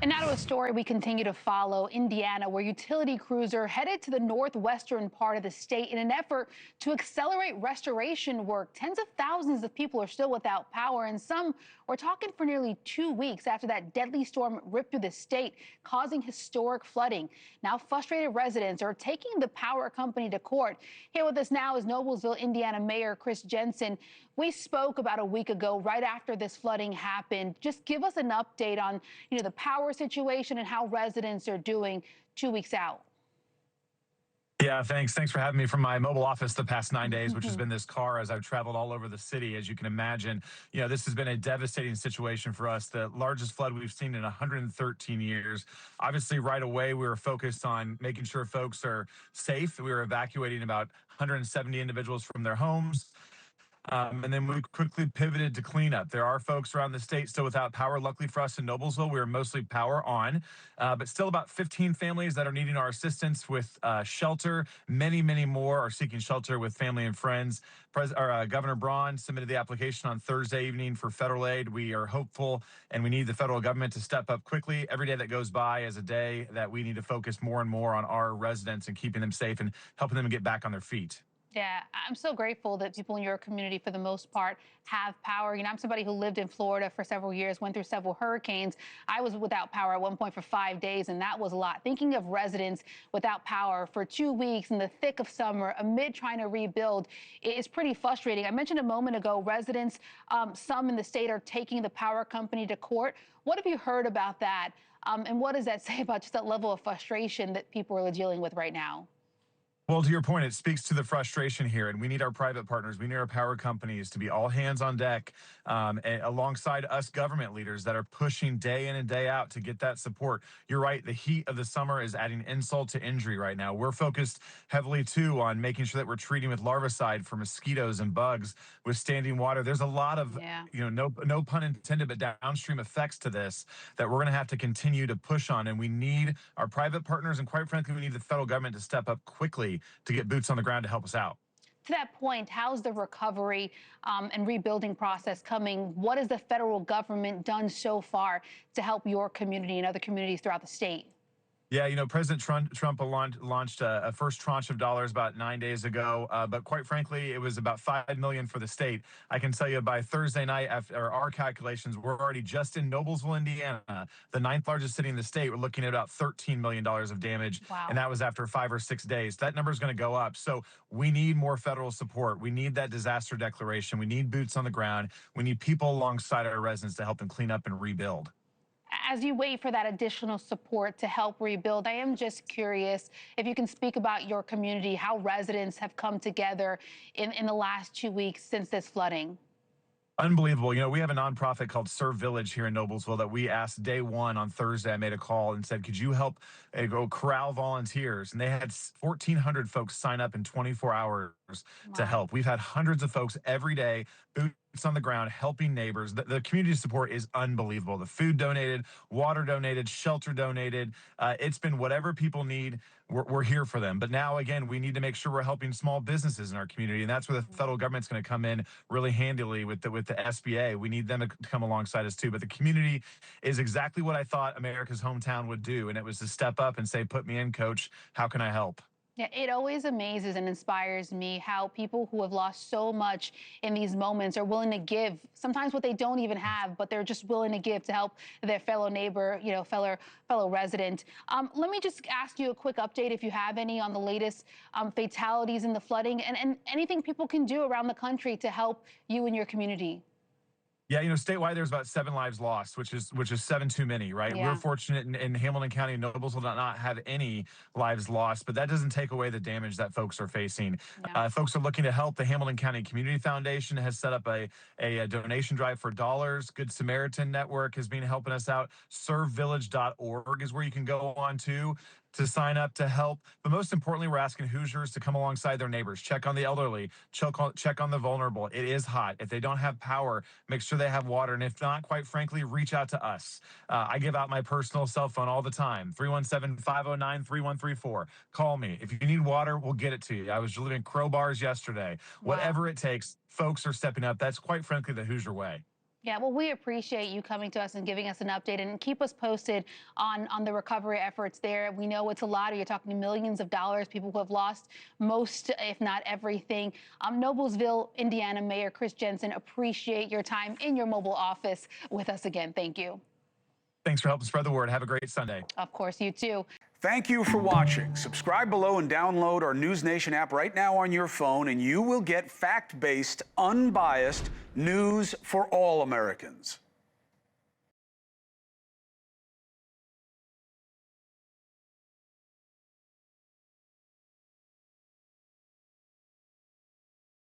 And now to a story we continue to follow, Indiana, where utility crews are headed to the northwestern part of the state in an effort to accelerate restoration work. Tens of thousands of people are still without power, and some were talking for nearly 2 weeks after that deadly storm ripped through the state, causing historic flooding. Now frustrated residents are taking the power company to court. Here with us now is Noblesville, Indiana Mayor Chris Jensen. We spoke about a week ago, right after this flooding happened. Just give us an update on, the power situation and how residents are doing 2 weeks out. Yeah, thanks. Thanks for having me from my mobile office the past 9 days, which has been this car as I've traveled all over the city. As you can imagine, this has been a devastating situation for us, the largest flood we've seen in 113 years. Obviously, right away, we were focused on making sure folks are safe. We were evacuating about 170 individuals from their homes. And then we quickly pivoted to cleanup. There are folks around the state still without power. Luckily for us in Noblesville, we are mostly power on, but still about 15 families that are needing our assistance with shelter. Many, many more are seeking shelter with family and friends. Governor Braun submitted the application on Thursday evening for federal aid. We are hopeful, and we need the federal government to step up quickly. Every day that goes by is a day that we need to focus more and more on our residents and keeping them safe and helping them get back on their feet. Yeah, I'm so grateful that people in your community, for the most part, have power. I'm somebody who lived in Florida for several years, went through several hurricanes. I was without power at one point for 5 days, and that was a lot. Thinking of residents without power for 2 weeks in the thick of summer, amid trying to rebuild, is pretty frustrating. I mentioned a moment ago, residents, some in the state, are taking the power company to court. What have you heard about that? And what does that say about just that level of frustration that people are dealing with right now? Well, to your point, it speaks to the frustration here, and we need our private partners, we need our power companies to be all hands on deck, alongside us government leaders that are pushing day in and day out to get that support. You're right, the heat of the summer is adding insult to injury right now. We're focused heavily, too, on making sure that we're treating with larvicide for mosquitoes and bugs with standing water. There's a lot of, no pun intended, but downstream effects to this that we're going to have to continue to push on, and we need our private partners, and quite frankly, we need the federal government to step up quickly to get boots on the ground to help us out. To that point, how's the recovery and rebuilding process coming? What has the federal government done so far to help your community and other communities throughout the state? Yeah, President Trump launched a first tranche of dollars about 9 days ago, but quite frankly, it was about $5 million for the state. I can tell you by Thursday night, after our calculations, we're already just in Noblesville, Indiana, the ninth largest city in the state. We're looking at about $13 million of damage, wow. And that was after 5 or 6 days. That number is going to go up. So we need more federal support. We need that disaster declaration. We need boots on the ground. We need people alongside our residents to help them clean up and rebuild. As you wait for that additional support to help rebuild, I am just curious if you can speak about your community, how residents have come together in the last 2 weeks since this flooding. Unbelievable. We have a nonprofit called Serve Village here in Noblesville that we asked day one on Thursday. I made a call and said, could you help go corral volunteers? And they had 1,400 folks sign up in 24 hours to help. We've had hundreds of folks every day, boots on the ground, helping neighbors. The community support is unbelievable. The food donated, water donated, shelter donated. It's been whatever people need. We're here for them. But now, again, we need to make sure we're helping small businesses in our community. And that's where the federal government's going to come in really handily with the SBA. We need them to come alongside us, too. But the community is exactly what I thought America's hometown would do. And it was to step up and say, put me in, coach. How can I help? Yeah, it always amazes and inspires me how people who have lost so much in these moments are willing to give, sometimes what they don't even have, but they're just willing to give to help their fellow neighbor, fellow resident. Let me just ask you a quick update, if you have any, on the latest fatalities in the flooding and anything people can do around the country to help you and your community. Yeah, statewide, there's about 7 lives lost, which is 7 too many, right? Yeah. We're fortunate in Hamilton County and Noblesville to not have any lives lost, but that doesn't take away the damage that folks are facing. No. Folks are looking to help. The Hamilton County Community Foundation has set up a donation drive for dollars. Good Samaritan Network has been helping us out. ServeVillage.org is where you can go on to sign up to help. But most importantly, we're asking Hoosiers to come alongside their neighbors, check on the elderly, check on the vulnerable. It is hot. If they don't have power, make sure they have water. And if not, quite frankly, reach out to us. I give out my personal cell phone all the time, 317-509-3134. Call me. If you need water, we'll get it to you. I was delivering crowbars yesterday. Wow. Whatever it takes, folks are stepping up. That's quite frankly the Hoosier way. Yeah, well, we appreciate you coming to us and giving us an update, and keep us posted on the recovery efforts there. We know it's a lot. You're talking millions of dollars, people who have lost most, if not everything. Noblesville, Indiana Mayor Chris Jensen, appreciate your time in your mobile office with us again. Thank you. Thanks for helping spread the word. Have a great Sunday. Of course, you too. Thank you for watching. Subscribe below and download our NewsNation app right now on your phone, and you will get fact-based, unbiased news for all Americans.